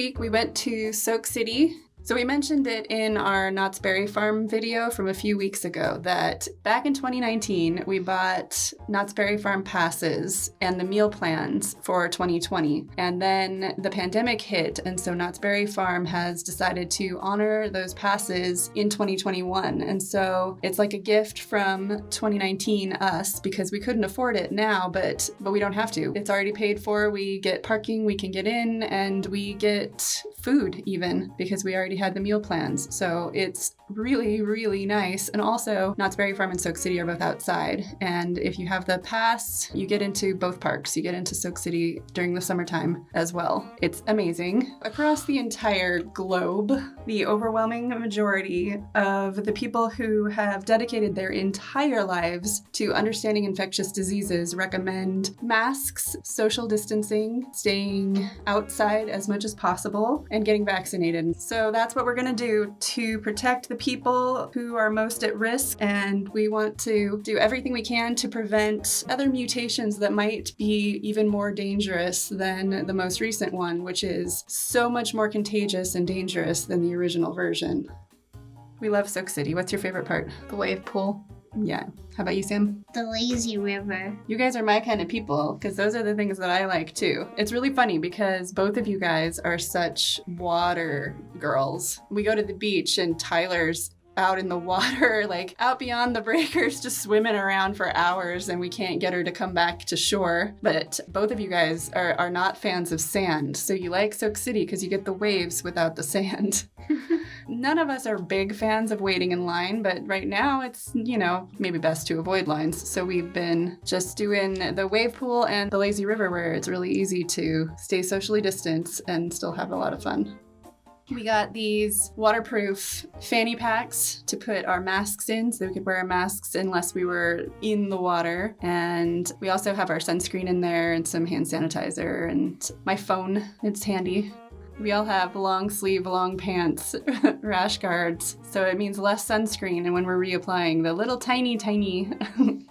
week we went to Soak City. So we mentioned it in our Knott's Berry Farm video from a few weeks ago that back in 2019, we bought Knott's Berry Farm passes and the meal plans for 2020. And then the pandemic hit, and so Knott's Berry Farm has decided to honor those passes in 2021. And so it's like a gift from 2019 us, because we couldn't afford it now, but we don't have to. It's already paid for. We get parking, we can get in, and we get food even, because we already had the meal plans. So it's really, really nice. And also, Knott's Berry Farm and Soak City are both outside. And if you have the pass, you get into both parks. You get into Soak City during the summertime as well. It's amazing. Across the entire globe, the overwhelming majority of the people who have dedicated their entire lives to understanding infectious diseases recommend masks, social distancing, staying outside as much as possible, and getting vaccinated. So that's what we're going to do to protect the people who are most at risk, and we want to do everything we can to prevent other mutations that might be even more dangerous than the most recent one, which is so much more contagious and dangerous than the original version. We love Soak City. What's your favorite part? The wave pool. Yeah. How about you, Sam? The lazy river. You guys are my kind of people, because those are the things that I like too. It's really funny because both of you guys are such water girls. We go to the beach and Tyler's out in the water, like out beyond the breakers, just swimming around for hours, and we can't get her to come back to shore. But both of you guys are not fans of sand. So you like Soak City because you get the waves without the sand. None of us are big fans of waiting in line, but right now it's, maybe best to avoid lines. So we've been just doing the wave pool and the lazy river, where it's really easy to stay socially distanced and still have a lot of fun. We got these waterproof fanny packs to put our masks in, so we could wear our masks unless we were in the water. And we also have our sunscreen in there and some hand sanitizer and my phone. It's handy. We all have long sleeve, long pants, rash guards, so it means less sunscreen. And when we're reapplying, the little tiny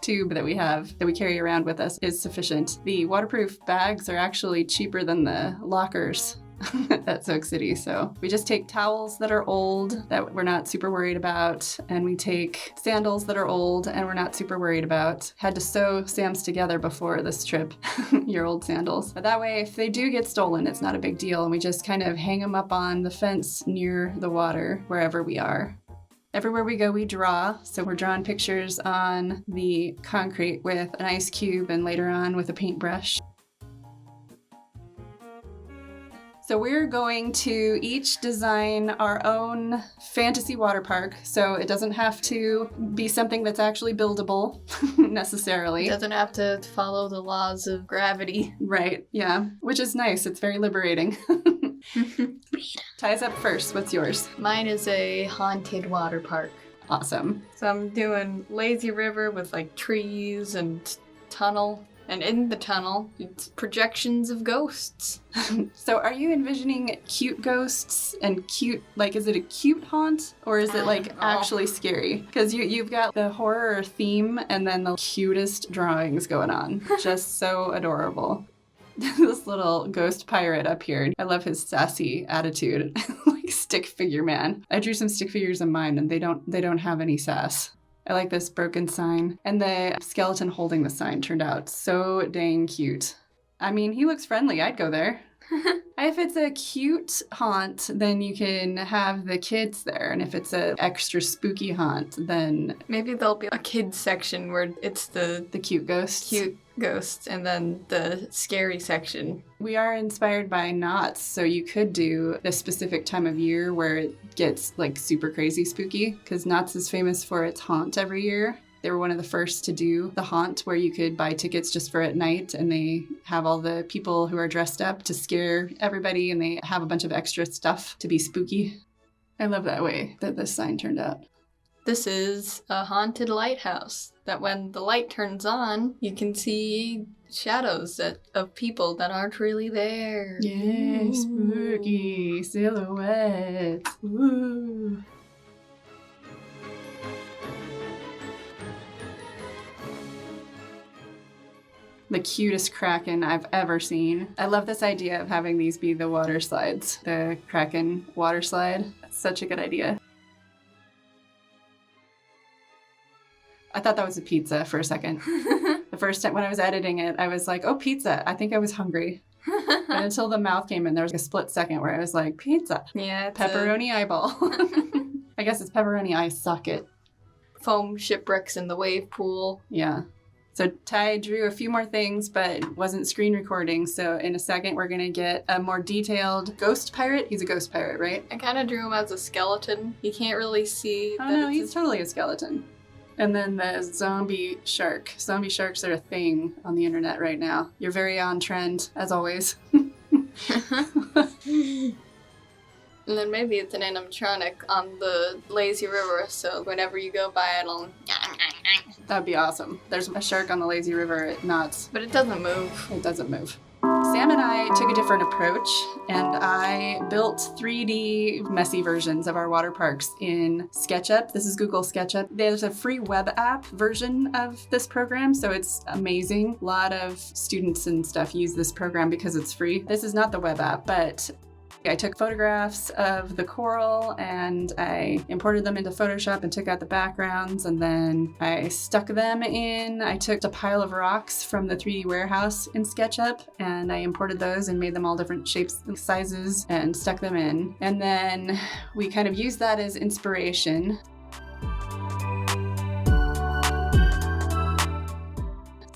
tube that we have, that we carry around with us, is sufficient. The waterproof bags are actually cheaper than the lockers at Soak City. So we just take towels that are old that we're not super worried about, and we take sandals that are old and we're not super worried about. Had to sew Sam's together before this trip, your old sandals. But that way, if they do get stolen, it's not a big deal, and we just kind of hang them up on the fence near the water wherever we are. Everywhere we go, we draw. So we're drawing pictures on the concrete with an ice cube and later on with a paintbrush. So we're going to each design our own fantasy water park. So it doesn't have to be something that's actually buildable necessarily. It doesn't have to follow the laws of gravity. Right, yeah, which is nice. It's very liberating. Ties up first. What's yours? Mine is a haunted water park. Awesome. So I'm doing lazy river with like trees and tunnel. And in the tunnel, it's projections of ghosts. So are you envisioning cute ghosts and cute, like, is it a cute haunt? Or is it, like, actually scary? Because you've got the horror theme and then the cutest drawings going on. Just so adorable. This little ghost pirate up here, I love his sassy attitude. Like stick figure man. I drew some stick figures of mine and they don't have any sass. I like this broken sign. And the skeleton holding the sign turned out so dang cute. I mean, he looks friendly. I'd go there. If it's a cute haunt, then you can have the kids there. And if it's an extra spooky haunt, then... Maybe there'll be a kids section where it's the cute ghosts. Cute ghosts, and then the scary section. We are inspired by Knott, so you could do a specific time of year where it gets like super crazy spooky, because Knott's is famous for its haunt every year. They were one of the first to do the haunt where you could buy tickets just for at night, and they have all the people who are dressed up to scare everybody, and they have a bunch of extra stuff to be spooky. I love that way that this sign turned out. This is a haunted lighthouse that when the light turns on, you can see shadows of people that aren't really there. Yeah, spooky silhouettes. Ooh. the cutest kraken I've ever seen. I love this idea of having these be the water slides, the kraken water slide. That's such a good idea. I thought that was a pizza for a second. The first time when I was editing it, I was like, oh, pizza. I think I was hungry. And until the mouth came in, there was a split second where I was like, pizza. Yeah, it's Pepperoni eyeball. I guess it's pepperoni eye socket. foam shipwrecks in the wave pool. Yeah. So Ty drew a few more things, but wasn't screen recording. So in a second, we're going to get a more detailed ghost pirate. He's a ghost pirate, right? I kind of drew him as a skeleton. You can't really see. Oh, no, he's totally a skeleton. And then the zombie shark. Zombie sharks are a thing on the internet right now. You're very on trend, as always. And then maybe it's an animatronic on the lazy river, so whenever you go by it'll... That'd be awesome. There's a shark on the lazy river at Knott's. But it doesn't move. It doesn't move. Sam and I took a different approach, and I built 3D messy versions of our water parks in SketchUp. This is Google SketchUp. There's a free web app version of this program, so it's amazing. A lot of students and stuff use this program because it's free. This is not the web app, but I took photographs of the coral and I imported them into Photoshop and took out the backgrounds, and then I stuck them in. I took a pile of rocks from the 3D warehouse in SketchUp and I imported those and made them all different shapes and sizes and stuck them in. And then we kind of used that as inspiration.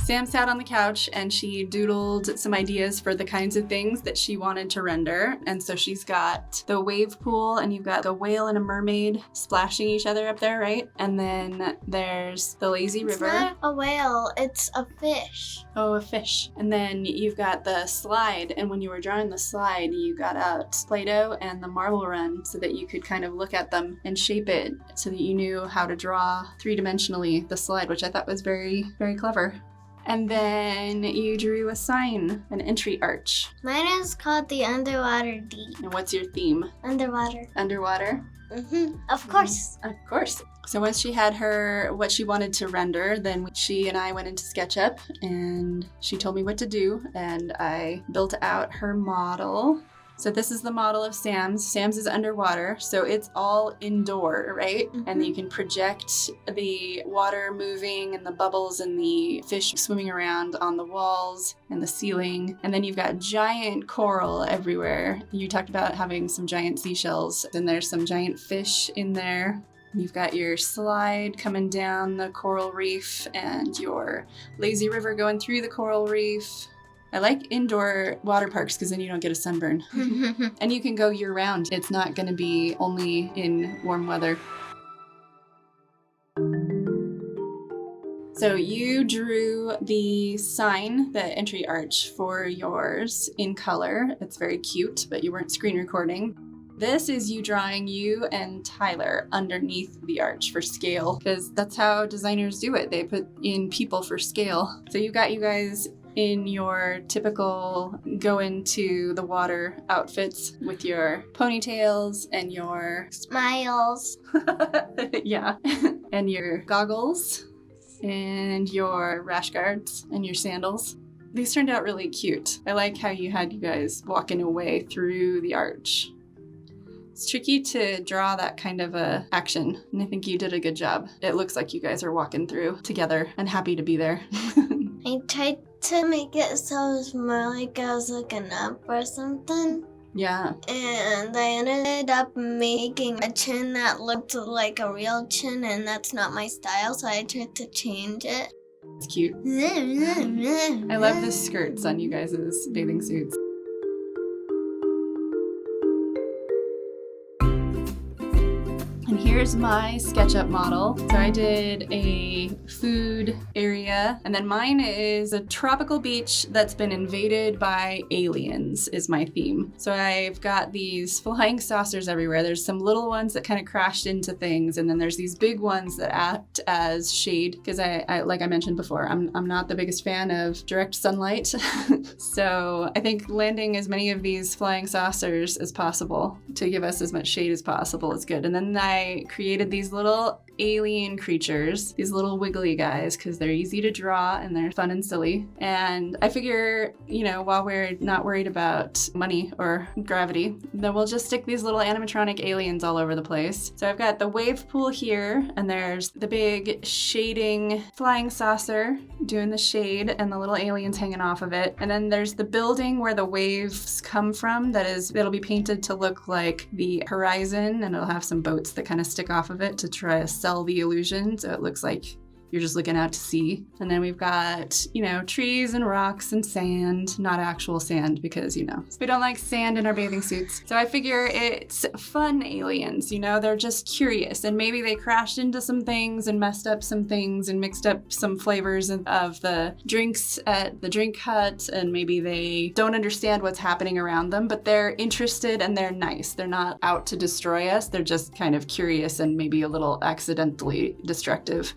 Sam sat on the couch and she doodled some ideas for the kinds of things that she wanted to render. And so she's got the wave pool, and you've got a whale and a mermaid splashing each other up there, right? And then there's the lazy river. It's not a whale, it's a fish. Oh, a fish. And then you've got the slide, and when you were drawing the slide, you got out Play-Doh and the marble run so that you could kind of look at them and shape it so that you knew how to draw three-dimensionally the slide, which I thought was very, very clever. And then you drew a sign, an entry arch. Mine is called the Underwater D. And what's your theme? Underwater. Underwater? Of course. Of course. So once she had what she wanted to render, then she and I went into SketchUp and she told me what to do, and I built out her model. So this is the model of Sam's. Sam's is underwater, so it's all indoor, right? And you can project the water moving and the bubbles and the fish swimming around on the walls and the ceiling. And then you've got giant coral everywhere. You talked about having some giant seashells, and there's some giant fish in there. You've got your slide coming down the coral reef and your lazy river going through the coral reef. I like indoor water parks because then you don't get a sunburn. And you can go year round. It's not going to be only in warm weather. So you drew the sign, the entry arch for yours in color. It's very cute, but you weren't screen recording. This is you drawing you and Tyler underneath the arch for scale, because that's how designers do it. They put in people for scale. So you got you guys in your typical go into the water outfits with your ponytails and your Smiles. yeah, and your goggles and your rash guards and your sandals. These turned out really cute. I like how you had you guys walking away through the arch. It's tricky to draw that kind of a action, and I think you did a good job. It looks like you guys are walking through together and happy to be there. I tried to make it so it's more like I was looking up or something. Yeah. And I ended up making a chin that looked like a real chin, and that's not my style, so I tried to change it. It's cute. I love the skirts on you guys' bathing suits. And here's my SketchUp model. So I did a food area, and then mine is a tropical beach that's been invaded by aliens is my theme. So I've got these flying saucers everywhere. There's some little ones that kind of crashed into things, and then there's these big ones that act as shade, because I like I mentioned before, I'm not the biggest fan of direct sunlight. So I think landing as many of these flying saucers as possible to give us as much shade as possible is good. And then I created these little alien creatures, these little wiggly guys, because they're easy to draw and they're fun and silly. And I figure, while we're not worried about money or gravity, then we'll just stick these little animatronic aliens all over the place. So I've got the wave pool here, and there's the big shading flying saucer doing the shade and the little aliens hanging off of it. And then there's the building where the waves come from that'll be painted to look like the horizon, and it'll have some boats that kind of stick off of it to try to sell the illusion, so it looks like you're just looking out to sea. And then we've got, trees and rocks and sand, not actual sand because, we don't like sand in our bathing suits. So I figure it's fun aliens, they're just curious, and maybe they crashed into some things and messed up some things and mixed up some flavors of the drinks at the drink hut, and maybe they don't understand what's happening around them, but they're interested and they're nice. They're not out to destroy us. They're just kind of curious and maybe a little accidentally destructive.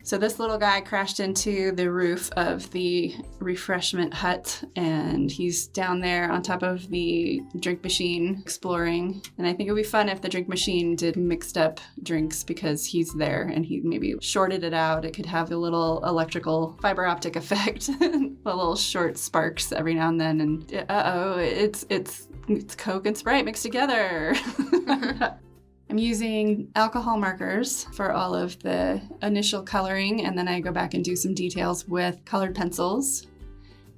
So this little guy crashed into the roof of the refreshment hut, and he's down there on top of the drink machine exploring. And I think it would be fun if the drink machine did mixed up drinks because he's there and he maybe shorted it out. It could have a little electrical fiber optic effect, a little short sparks every now and then. And it's Coke and Sprite mixed together. I'm using alcohol markers for all of the initial coloring, and then I go back and do some details with colored pencils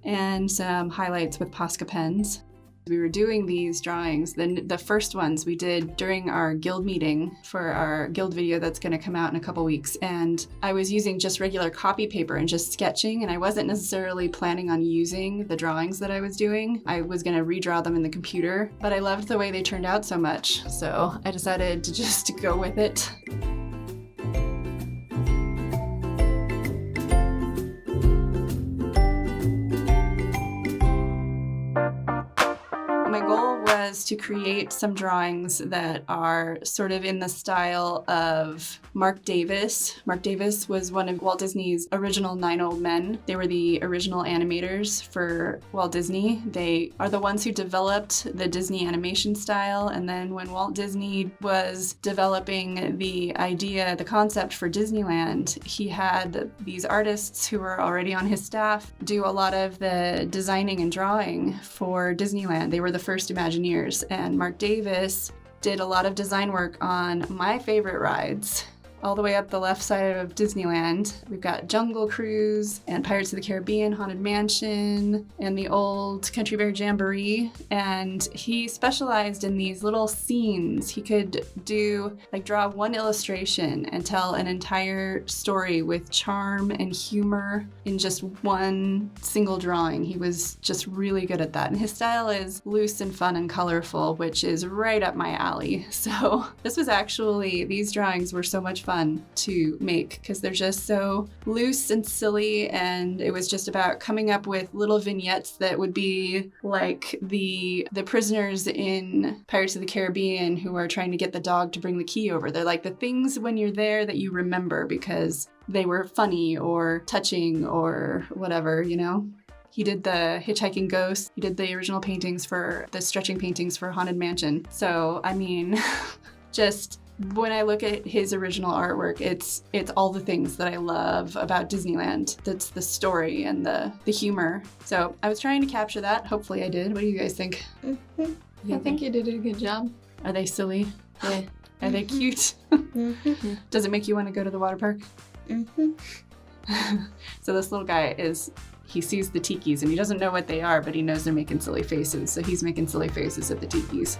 and some highlights with Posca pens. We were doing these drawings, the first ones we did during our guild meeting for our guild video that's going to come out in a couple weeks, and I was using just regular copy paper and just sketching, and I wasn't necessarily planning on using the drawings that I was doing. I was going to redraw them in the computer, but I loved the way they turned out so much, so I decided to just go with it. My goal was to create some drawings that are sort of in the style of Mark Davis. Mark Davis was one of Walt Disney's original 9 Old Men. They were the original animators for Walt Disney. They are the ones who developed the Disney animation style, and then when Walt Disney was developing the concept for Disneyland, he had these artists who were already on his staff do a lot of the designing and drawing for Disneyland. They were the first Imagineers, and Mark Davis did a lot of design work on my favorite rides. All the way up the left side of Disneyland, we've got Jungle Cruise and Pirates of the Caribbean Haunted Mansion and the old Country Bear Jamboree. And he specialized in these little scenes. He could draw one illustration and tell an entire story with charm and humor in just one single drawing. He was just really good at that. And his style is loose and fun and colorful, which is right up my alley. So these drawings were so much fun to make because they're just so loose and silly, and it was just about coming up with little vignettes that would be like the prisoners in Pirates of the Caribbean who are trying to get the dog to bring the key over. They're like the things when you're there that you remember because they were funny or touching or whatever, He did the Hitchhiking Ghost. He did the original stretching paintings for Haunted Mansion. So, just when I look at his original artwork, it's all the things that I love about Disneyland. That's the story and the humor. So I was trying to capture that. Hopefully I did. What do you guys think? Mm-hmm. I think you did a good job. Are they silly? Yeah. Are they cute? Mm-hmm. Does it make you want to go to the water park? Mm-hmm. So this little guy he sees the tikis and he doesn't know what they are, but he knows they're making silly faces. So he's making silly faces at the tikis.